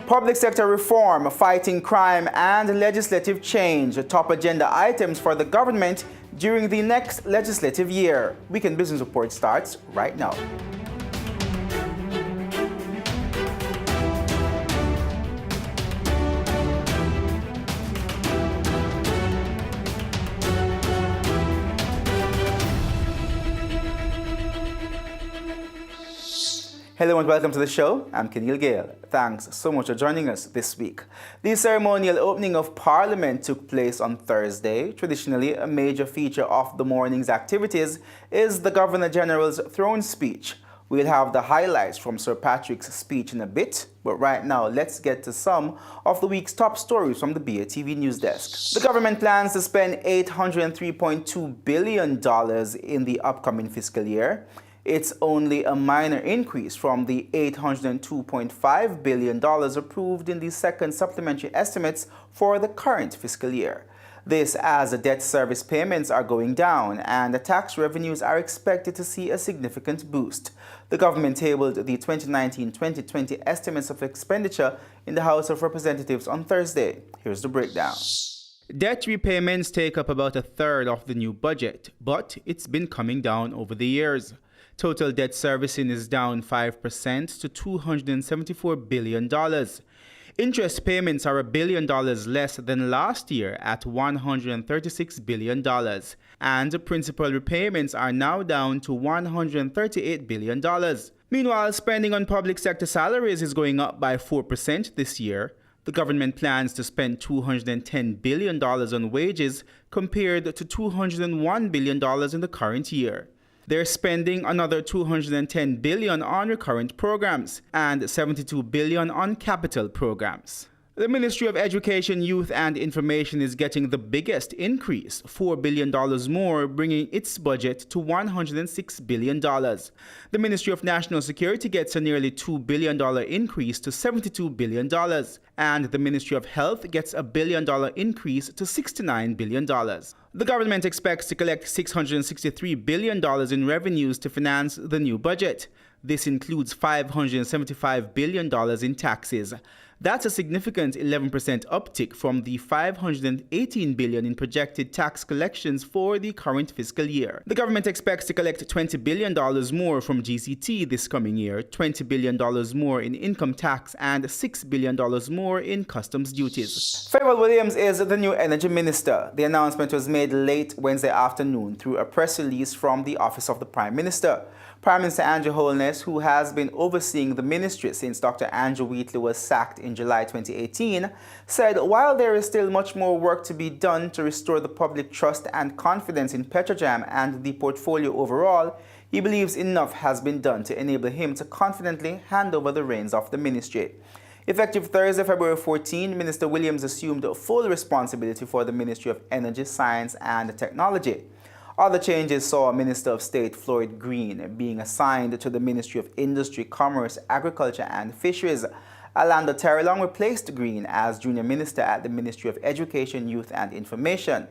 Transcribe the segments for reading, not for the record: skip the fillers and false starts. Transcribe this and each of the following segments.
Public sector reform, fighting crime, and legislative change, top agenda items for the government during the next legislative year. Weekend Business Report starts right now. Hello and welcome to the show. I'm Keneal Gale. Thanks so much for joining us this week. The ceremonial opening of Parliament took place on Thursday. Traditionally, a major feature of the morning's activities is the Governor-General's throne speech. We'll have the highlights from Sir Patrick's speech in a bit, but right now let's get to some of the week's top stories from the BATV News Desk. The government plans to spend $803.2 billion in the upcoming fiscal year. It's only a minor increase from the $802.5 billion approved in the second supplementary estimates for the current fiscal year. This as the debt service payments are going down and the tax revenues are expected to see a significant boost. The government tabled the 2019-2020 estimates of expenditure in the House of Representatives on Thursday. Here's the breakdown. Debt repayments take up about a third of the new budget, but it's been coming down over the years. Total debt servicing is down 5% to $274 billion. Interest payments are $1 billion less than last year at $136 billion. And principal repayments are now down to $138 billion. Meanwhile, spending on public sector salaries is going up by 4% this year. The government plans to spend $210 billion on wages compared to $201 billion in the current year. They're spending another $210 billion on recurrent programs and $72 billion on capital programs. The Ministry of Education, Youth and Information is getting the biggest increase, $4 billion more, bringing its budget to $106 billion. The Ministry of National Security gets a nearly $2 billion increase to $72 billion. And the Ministry of Health gets a $1 billion increase to $69 billion. The government expects to collect $663 billion in revenues to finance the new budget. This includes $575 billion in taxes. That's a significant 11% uptick from the $518 billion in projected tax collections for the current fiscal year. The government expects to collect $20 billion more from GCT this coming year, $20 billion more in income tax, and $6 billion more in customs duties. Favourite Williams is the new energy minister. The announcement was made late Wednesday afternoon through a press release from the Office of the Prime Minister. Prime Minister Andrew Holness, who has been overseeing the ministry since Dr. Andrew Wheatley was sacked in July 2018, said while there is still much more work to be done to restore the public trust and confidence in Petrojam and the portfolio overall, he believes enough has been done to enable him to confidently hand over the reins of the ministry. Effective Thursday, February 14, Minister Williams assumed full responsibility for the Ministry of Energy, Science and Technology. Other changes saw Minister of State Floyd Green being assigned to the Ministry of Industry, Commerce, Agriculture and Fisheries. Alanda Terrelong replaced Green as Junior Minister at the Ministry of Education, Youth and Information.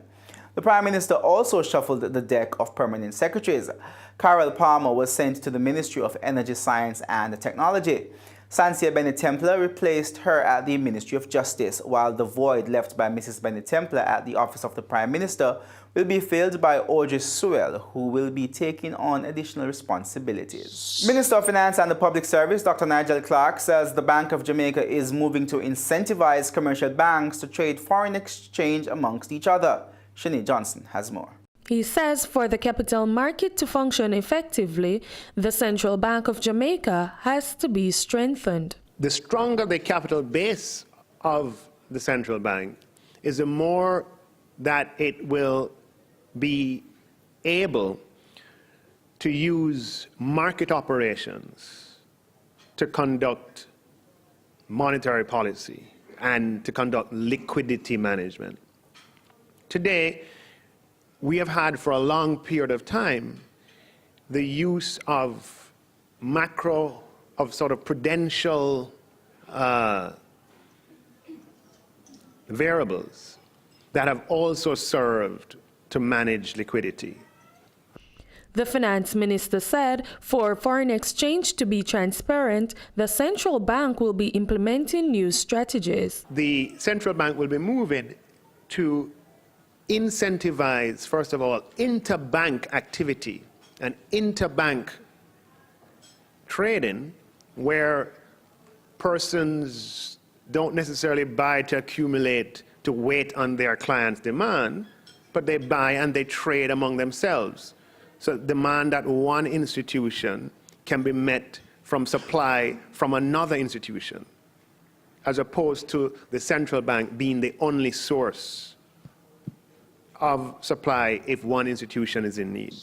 The Prime Minister also shuffled the deck of permanent secretaries. Carol Palmer was sent to the Ministry of Energy, Science and Technology. Sansia Bennett-Templer replaced her at the Ministry of Justice, while the void left by Mrs. Bennett-Templer at the Office of the Prime Minister will be filled by Audrey Sewell, who will be taking on additional responsibilities. Minister of Finance and the Public Service, Dr. Nigel Clark, says the Bank of Jamaica is moving to incentivize commercial banks to trade foreign exchange amongst each other. Shanae Johnson has more. He says for the capital market to function effectively, the Central Bank of Jamaica has to be strengthened. The stronger the capital base of the central bank is, the more that it will be able to use market operations to conduct monetary policy and to conduct liquidity management. Today, we have had for a long period of time the use of sort of prudential variables that have also served to manage liquidity. The finance minister said for foreign exchange to be transparent, the central bank will be implementing new strategies. The central bank will be moving to incentivize, first of all, interbank activity and interbank trading, where persons don't necessarily buy to accumulate, to wait on their clients' demand, but they buy and they trade among themselves. So demand at one institution can be met from supply from another institution, as opposed to the central bank being the only source of supply if one institution is in need.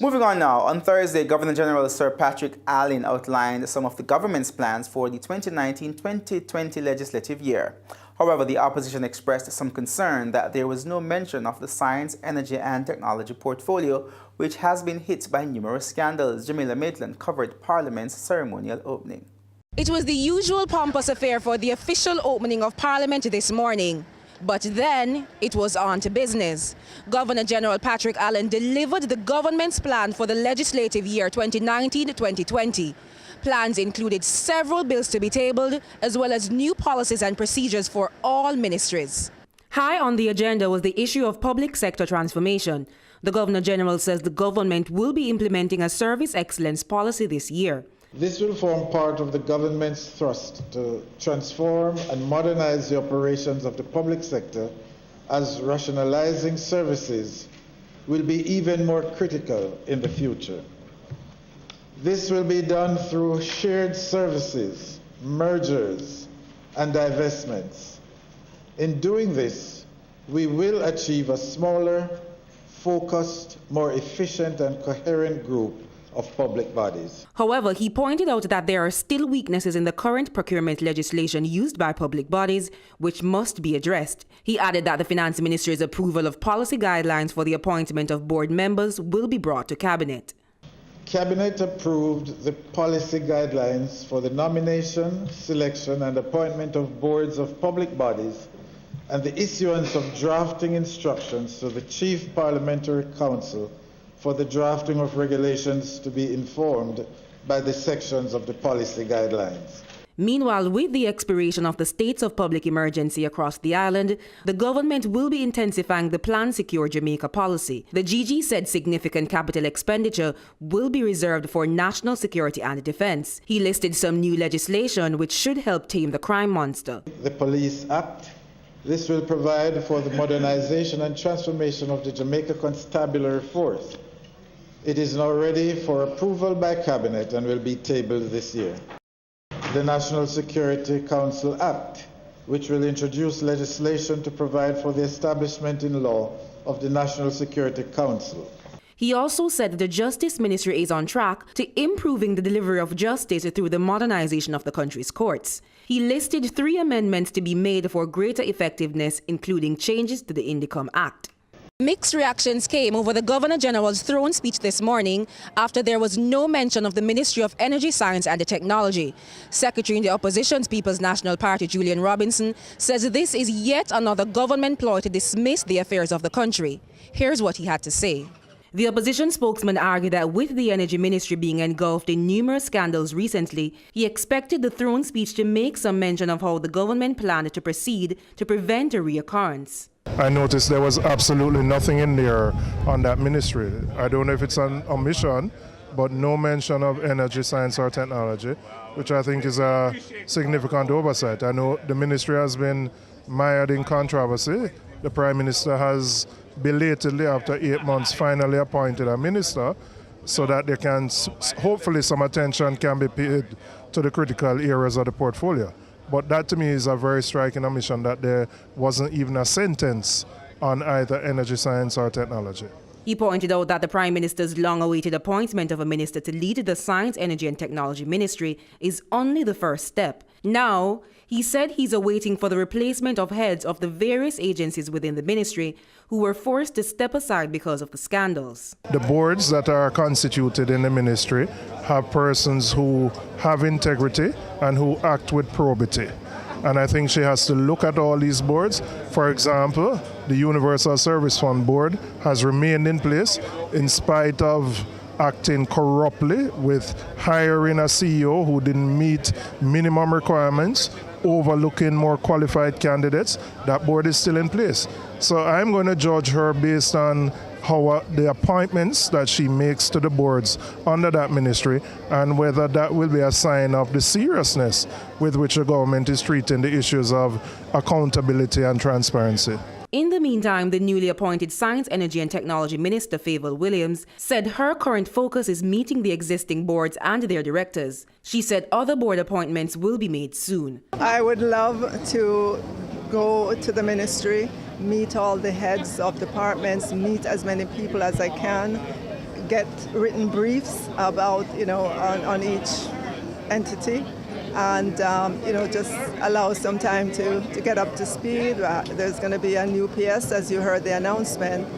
Moving on now, on Thursday, Governor General Sir Patrick Allen outlined some of the government's plans for the 2019-2020 legislative year. However, the opposition expressed some concern that there was no mention of the science, energy and technology portfolio, which has been hit by numerous scandals. Jamila Maitland covered Parliament's ceremonial opening. It was the usual pompous affair for the official opening of Parliament this morning. But then it was on to business. Governor General Patrick Allen delivered the government's plan for the legislative year 2019-2020. Plans included several bills to be tabled, as well as new policies and procedures for all ministries. High on the agenda was the issue of public sector transformation. The Governor General says the government will be implementing a service excellence policy this year. This will form part of the government's thrust to transform and modernize the operations of the public sector, as rationalizing services will be even more critical in the future. This will be done through shared services, mergers, and divestments. In doing this, we will achieve a smaller, focused, more efficient and coherent group of public bodies. However, he pointed out that there are still weaknesses in the current procurement legislation used by public bodies, which must be addressed. He added that the Finance Ministry's approval of policy guidelines for the appointment of board members will be brought to Cabinet. Cabinet approved the policy guidelines for the nomination, selection, and appointment of boards of public bodies and the issuance of drafting instructions to the Chief Parliamentary Council for the drafting of regulations to be informed by the sections of the policy guidelines. Meanwhile, with the expiration of the states of public emergency across the island, the government will be intensifying the Plan Secure Jamaica policy. The GG said significant capital expenditure will be reserved for national security and defense. He listed some new legislation which should help tame the crime monster. The Police Act. This will provide for the modernization and transformation of the Jamaica Constabulary Force. It is now ready for approval by Cabinet and will be tabled this year. The National Security Council Act, which will introduce legislation to provide for the establishment in law of the National Security Council. He also said that the Justice Ministry is on track to improving the delivery of justice through the modernization of the country's courts. He listed 3 amendments to be made for greater effectiveness, including changes to the Indicom Act. Mixed reactions came over the Governor General's throne speech this morning after there was no mention of the Ministry of Energy, Science and Technology. Secretary in the opposition's People's National Party, Julian Robinson, says this is yet another government ploy to dismiss the affairs of the country. Here's what he had to say. The opposition spokesman argued that with the Energy Ministry being engulfed in numerous scandals recently, he expected the throne speech to make some mention of how the government planned to proceed to prevent a reoccurrence. I noticed there was absolutely nothing in there on that ministry. I don't know if it's an omission, but no mention of energy, science or technology, which I think is a significant oversight. I know the ministry has been mired in controversy. The Prime Minister has belatedly, after 8 months, finally appointed a minister so that there can, hopefully some attention can be paid to the critical areas of the portfolio. But that to me is a very striking omission, that there wasn't even a sentence on either energy, science or technology. He pointed out that the Prime Minister's long-awaited appointment of a minister to lead the Science, Energy and Technology Ministry is only the first step. Now, he said he's awaiting for the replacement of heads of the various agencies within the ministry who were forced to step aside because of the scandals. The boards that are constituted in the ministry have persons who have integrity and who act with probity. And I think she has to look at all these boards. For example, the Universal Service Fund Board has remained in place in spite of acting corruptly with hiring a CEO who didn't meet minimum requirements, overlooking more qualified candidates. That board is still in place. So I'm going to judge her based on how the appointments that she makes to the boards under that ministry and whether that will be a sign of the seriousness with which the government is treating the issues of accountability and transparency. In the meantime, the newly appointed Science, Energy and Technology Minister, Favour Williams, said her current focus is meeting the existing boards and their directors. She said other board appointments will be made soon. I would love to go to the ministry, meet all the heads of departments, meet as many people as I can, get written briefs about, on each entity. And, just allow some time to get up to speed. There's going to be a new PS, as you heard the announcement,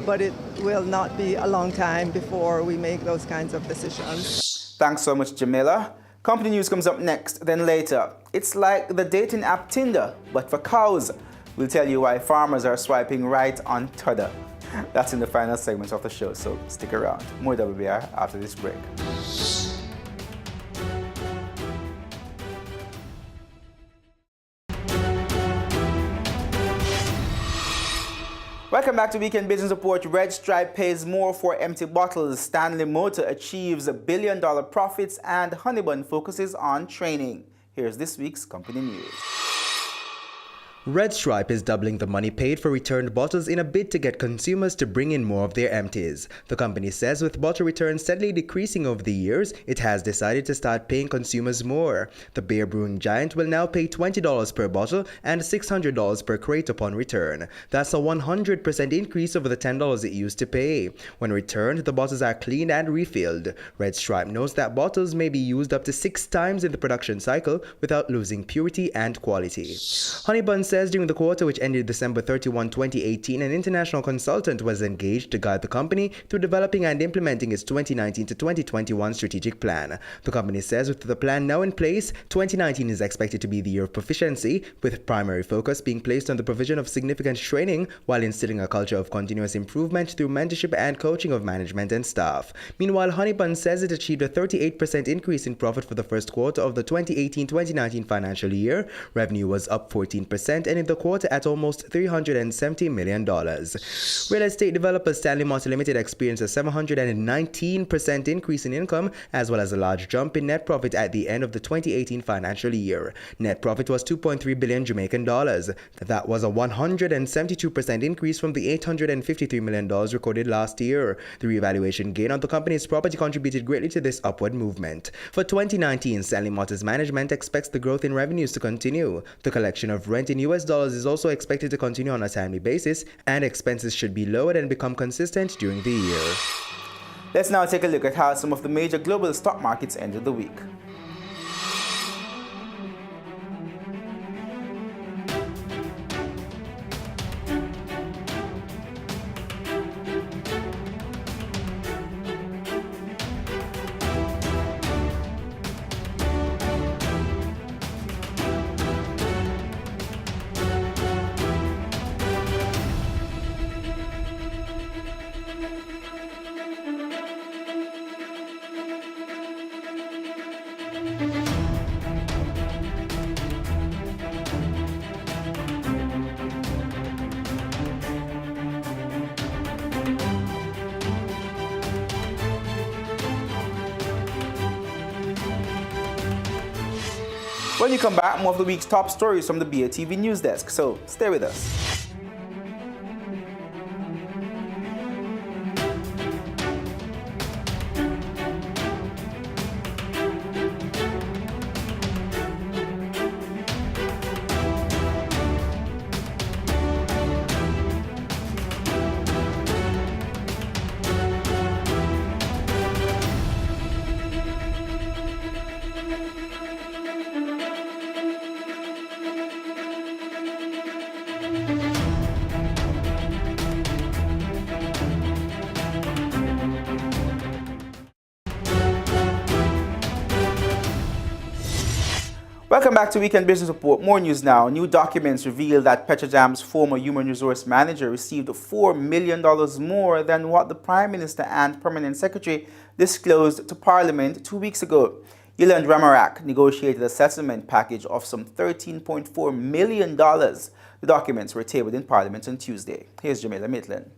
but it will not be a long time before we make those kinds of decisions. Thanks so much, Jamila. Company news comes up next, then later. It's like the dating app Tinder, but for cows. We'll tell you why farmers are swiping right on Tudder. That's in the final segment of the show, so stick around. More WBR after this break. Welcome back to Weekend Business Report. Red Stripe pays more for empty bottles. Stanley Motor achieves $1 billion profits, and Honeybun focuses on training. Here's this week's company news. Red Stripe is doubling the money paid for returned bottles in a bid to get consumers to bring in more of their empties. The company says with bottle returns steadily decreasing over the years, it has decided to start paying consumers more. The beer brewing giant will now pay $20 per bottle and $600 per crate upon return. That's a 100% increase over the $10 it used to pay. When returned, the bottles are cleaned and refilled. Red Stripe notes that bottles may be used up to 6 times in the production cycle without losing purity and quality. Honeybun says during the quarter which ended December 31, 2018, an international consultant was engaged to guide the company through developing and implementing its 2019 to 2021 strategic plan. The company says with the plan now in place, 2019 is expected to be the year of proficiency, with primary focus being placed on the provision of significant training while instilling a culture of continuous improvement through mentorship and coaching of management and staff. Meanwhile, Honeybun says it achieved a 38% increase in profit for the first quarter of the 2018-2019 financial year. Revenue was up 14% and in the quarter at almost $370 million. Real estate developer Stanley Motor Limited experienced a 719% increase in income as well as a large jump in net profit at the end of the 2018 financial year. Net profit was 2.3 billion Jamaican dollars. That was a 172% increase from the $853 million recorded last year. The revaluation gain on the company's property contributed greatly to this upward movement. For 2019, Stanley Motors management expects the growth in revenues to continue. The collection of rent in US dollars is also expected to continue on a timely basis, and expenses should be lowered and become consistent during the year. Let's now take a look at how some of the major global stock markets ended the week. When you come back, more of the week's top stories from the BATV News Desk, so stay with us. Welcome back to Weekend Business Report. More news now. New documents reveal that Petrojam's former human resource manager received $4 million more than what the Prime Minister and Permanent Secretary disclosed to Parliament 2 weeks ago. Yolande Ramarak negotiated a settlement package of some $13.4 million. The documents were tabled in Parliament on Tuesday. Here's Jamila Maitland.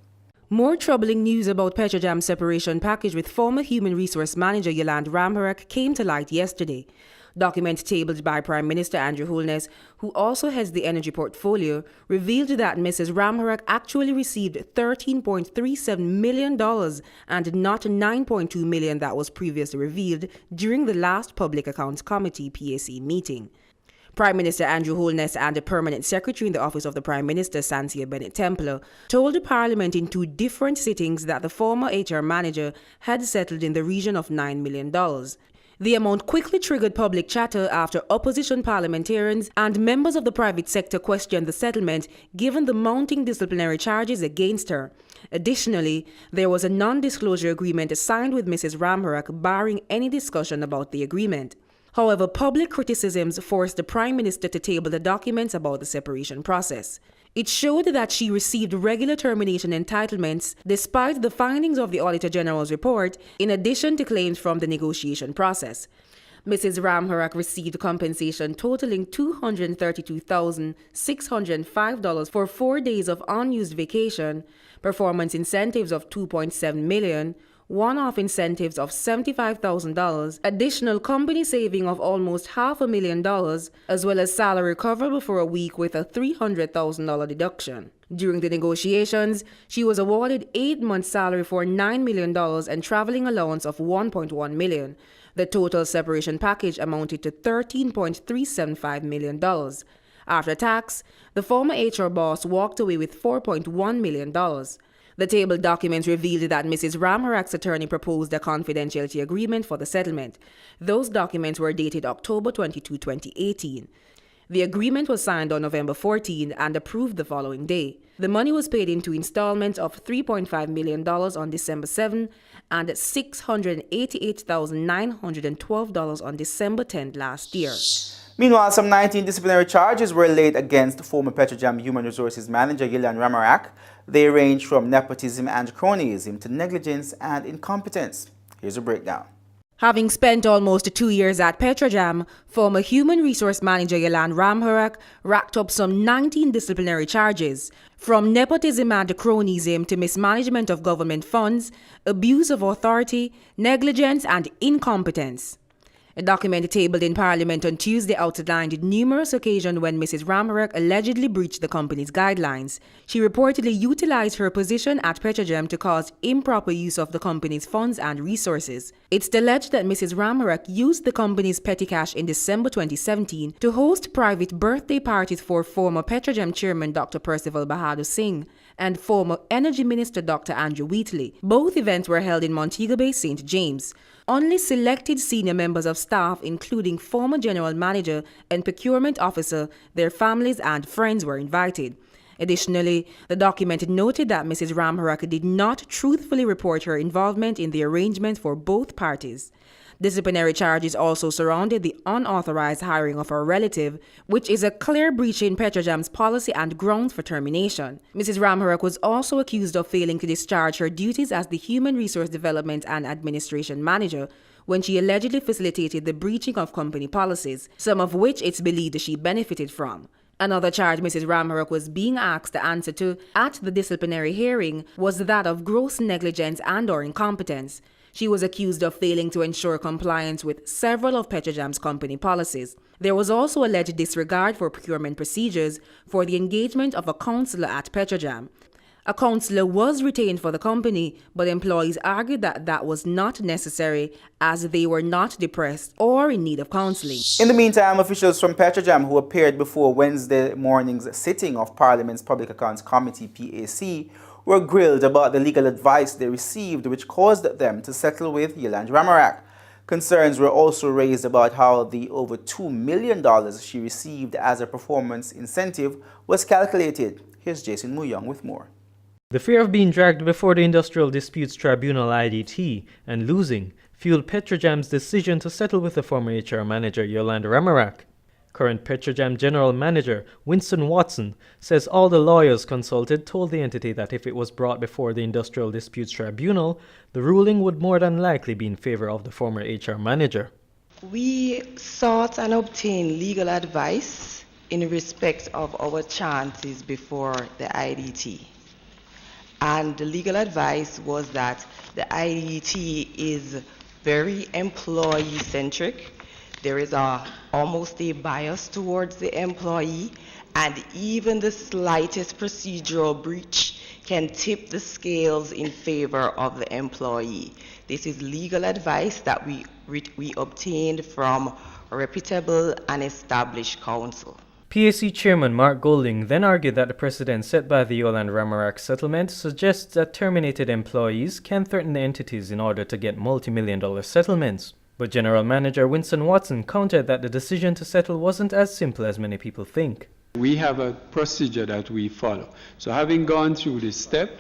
More troubling news about Petrojam's separation package with former human resource manager Yolande Ramarak came to light yesterday. Documents tabled by Prime Minister Andrew Holness, who also heads the energy portfolio, revealed that Mrs. Ramarak actually received $13.37 million and not $9.2 million that was previously revealed during the last Public Accounts Committee PAC meeting. Prime Minister Andrew Holness and the Permanent Secretary in the Office of the Prime Minister, Sansia Bennett-Templar, told the Parliament in 2 different sittings that the former HR manager had settled in the region of $9 million. The amount quickly triggered public chatter after opposition parliamentarians and members of the private sector questioned the settlement given the mounting disciplinary charges against her. Additionally, there was a non-disclosure agreement signed with Mrs. Ramarak barring any discussion about the agreement. However, public criticisms forced the Prime Minister to table the documents about the separation process. It showed that she received regular termination entitlements despite the findings of the Auditor General's report, in addition to claims from the negotiation process. Mrs. Ramarak received compensation totaling $232,605 for 4 days of unused vacation, performance incentives of $2.7 million, one-off incentives of $75,000, additional company saving of almost $500,000, as well as salary recoverable for a week with a $300,000 deduction. During the negotiations, she was awarded 8 months' salary for $9 million and traveling allowance of $1.1 million. The total separation package amounted to $13.375 million. After tax, the former HR boss walked away with $4.1 million. The tabled documents revealed that Mrs. Ramarak's attorney proposed a confidentiality agreement for the settlement. Those documents were dated October 22, 2018. The agreement was signed on November 14 and approved the following day. The money was paid in 2 installments of $3.5 million on December 7 and $688,912 on December 10 last year. Meanwhile, some 19 disciplinary charges were laid against former Petrojam Human Resources Manager Yolande Ramarak. They range from nepotism and cronyism to negligence and incompetence. Here's a breakdown. Having spent almost 2 years at Petrojam, former Human Resource Manager Yolande Ramarak racked up some 19 disciplinary charges, from nepotism and cronyism to mismanagement of government funds, abuse of authority, negligence and incompetence. A document tabled in Parliament on Tuesday outlined numerous occasions when Mrs. Ramarak allegedly breached the company's guidelines. She reportedly utilized her position at Petrojam to cause improper use of the company's funds and resources. It's alleged that Mrs. Ramarak used the company's petty cash in December 2017 to host private birthday parties for former Petrojam chairman Dr. Percival Bahadur Singh and former Energy Minister Dr. Andrew Wheatley. Both events were held in Montego Bay, St. James. Only selected senior members of staff, including former general manager and procurement officer, their families and friends were invited. Additionally, the document noted that Mrs. Ramarak did not truthfully report her involvement in the arrangements for both parties. Disciplinary charges also surrounded the unauthorized hiring of her relative, which is a clear breach in Petrojam's policy and grounds for termination. Mrs. Ramarak was also accused of failing to discharge her duties as the Human Resource Development and Administration Manager when she allegedly facilitated the breaching of company policies, some of which it's believed she benefited from. Another charge Mrs. Ramarak was being asked to answer to at the disciplinary hearing was that of gross negligence and/or incompetence. She was accused of failing to ensure compliance with several of Petrojam's company policies. There was also alleged disregard for procurement procedures for the engagement of a counsellor at Petrojam. A counsellor was retained for the company, but employees argued that that was not necessary as they were not depressed or in need of counselling. In the meantime, officials from Petrojam who appeared before Wednesday morning's sitting of Parliament's Public Accounts Committee PAC were grilled about the legal advice they received, which caused them to settle with Yolande Ramarak. Concerns were also raised about how the over $2 million she received as a performance incentive was calculated. Here's Jason Muyong with more. The fear of being dragged before the Industrial Disputes Tribunal IDT and losing fueled Petrojam's decision to settle with the former HR manager Yolande Ramarak. Current Petrojam General Manager Winston Watson says all the lawyers consulted told the entity that if it was brought before the Industrial Disputes Tribunal, the ruling would more than likely be in favor of the former HR manager. We sought and obtained legal advice in respect of our chances before the IDT. And the legal advice was that the IDT is very employee-centric. There is almost a bias towards the employee, and even the slightest procedural breach can tip the scales in favor of the employee. This is legal advice that we obtained from a reputable and established counsel. PAC Chairman Mark Golding then argued that the precedent set by the Yoland-Ramarak settlement suggests that terminated employees can threaten the entities in order to get multi-million-dollar settlements. But General Manager Winston Watson countered that the decision to settle wasn't as simple as many people think. We have a procedure that we follow. So having gone through this step,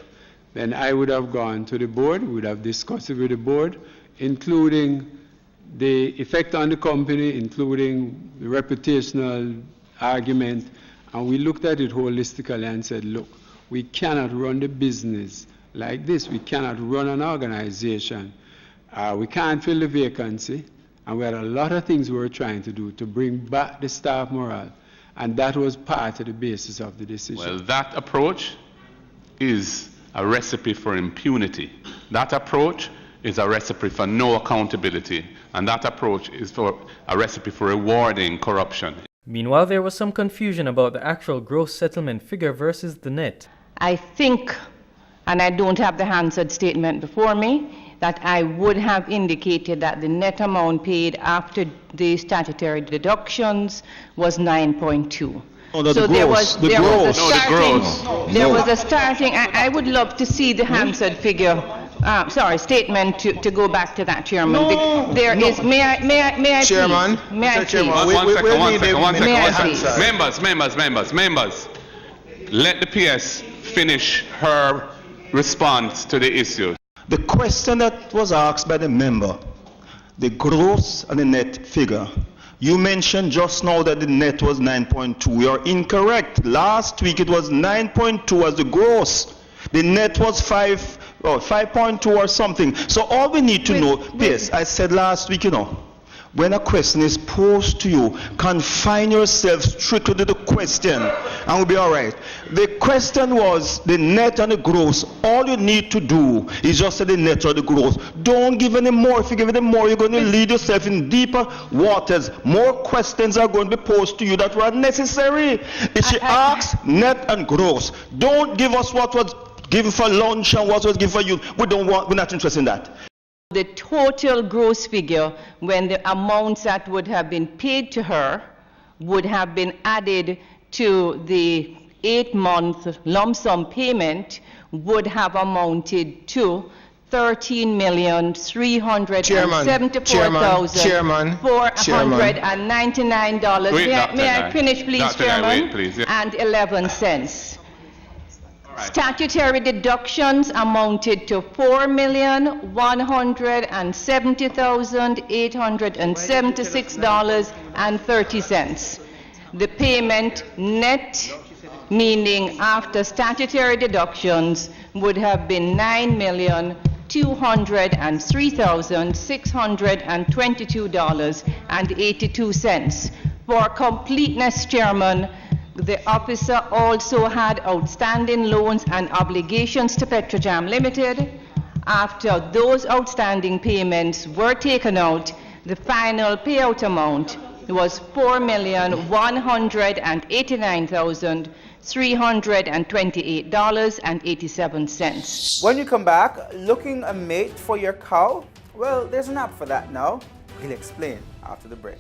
then I would have gone to the board, we would have discussed it with the board, including the effect on the company, including the reputational argument, and we looked at it holistically and said, look, we cannot run the business like this. We cannot run an organization. We can't fill the vacancy, and we had a lot of things we were trying to do to bring back the staff morale, and that was part of the basis of the decision. Well, that approach is a recipe for impunity. That approach is a recipe for no accountability, and that approach is for a recipe for rewarding corruption. Meanwhile, there was some confusion about the actual gross settlement figure versus the net. I think, and I don't have the Hansard statement before me, that I would have indicated that the net amount paid after the statutory deductions was 9.2. No, so there was a starting. I would love to see the Hansard figure. Statement to go back to that, Chairman. No, there no. is. May I Chairman, please? May I Chairman, Members. Let the PS finish her response to the issue. The question that was asked by the member, the gross and the net figure. You mentioned just now that the net was 9.2. You're incorrect. Last week it was 9.2 as the gross. The net was 5.2 or something. So all we need to know, yes, I said last week, when a question is posed to you, confine yourself strictly to the question and we'll be all right. The question was the net and the gross. All you need to do is just say the net or the gross. Don't give any more. If you give any more, you're going to lead yourself in deeper waters. More questions are going to be posed to you that were unnecessary. If she asks net and gross, don't give us what was given for lunch and what was given for you. We're not interested in that. The total gross figure, when the amounts that would have been paid to her would have been added to the 8-month lump sum payment, would have amounted to $13,374,499. May I finish, please, Chairman? And 11 cents. Statutory deductions amounted to $4,170,876.30. The payment net, meaning after statutory deductions, would have been $9,203,622.82. For completeness, Chairman, the officer also had outstanding loans and obligations to Petrojam Limited. After those outstanding payments were taken out, the final payout amount was $4,189,328.87. When you come back, looking a mate for your cow? Well, there's an app for that now. We'll explain after the break.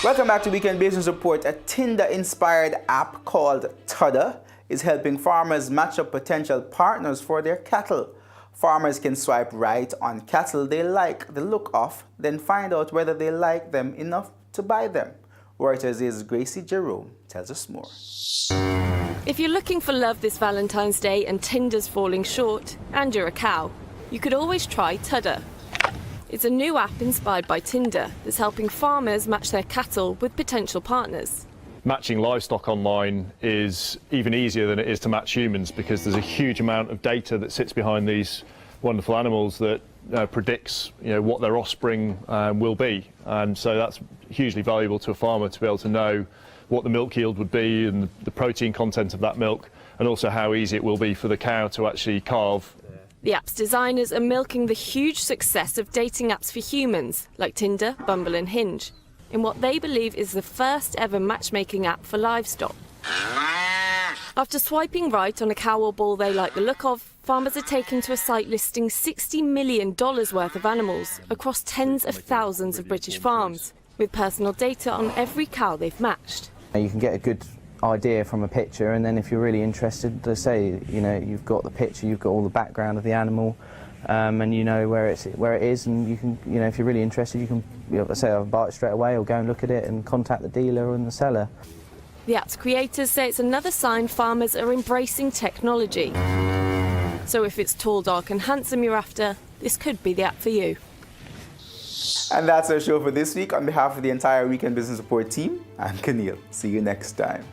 Welcome back to Weekend Business Report. A Tinder-inspired app called Tudder is helping farmers match up potential partners for their cattle. Farmers can swipe right on cattle they like the look of, then find out whether they like them enough to buy them. Reuters' Gracie Jerome tells us more. If you're looking for love this Valentine's Day and Tinder's falling short, and you're a cow, you could always try Tudder. It's a new app inspired by Tinder that's helping farmers match their cattle with potential partners. Matching livestock online is even easier than it is to match humans because there's a huge amount of data that sits behind these wonderful animals that predicts what their offspring will be, and so that's hugely valuable to a farmer to be able to know what the milk yield would be and the protein content of that milk, and also how easy it will be for the cow to actually calve. The app's designers are milking the huge success of dating apps for humans like Tinder, Bumble and Hinge in what they believe is the first ever matchmaking app for livestock. After swiping right on a cow or bull they like the look of, farmers are taking to a site listing $60 million worth of animals across tens of thousands of British farms, with personal data on every cow they've matched. You can get a good idea from a picture, and then if you're really interested, let's say you've got the picture, you've got all the background of the animal, and you know where it is, and you can, if you're really interested, you can say I'll buy it straight away, or go and look at it and contact the dealer and the seller. The app's creators say it's another sign farmers are embracing technology. So if it's tall, dark and handsome you're after, this could be the app for you. And that's our show for this week. On behalf of the entire Weekend Business Report team, I'm Keneal. See you next time.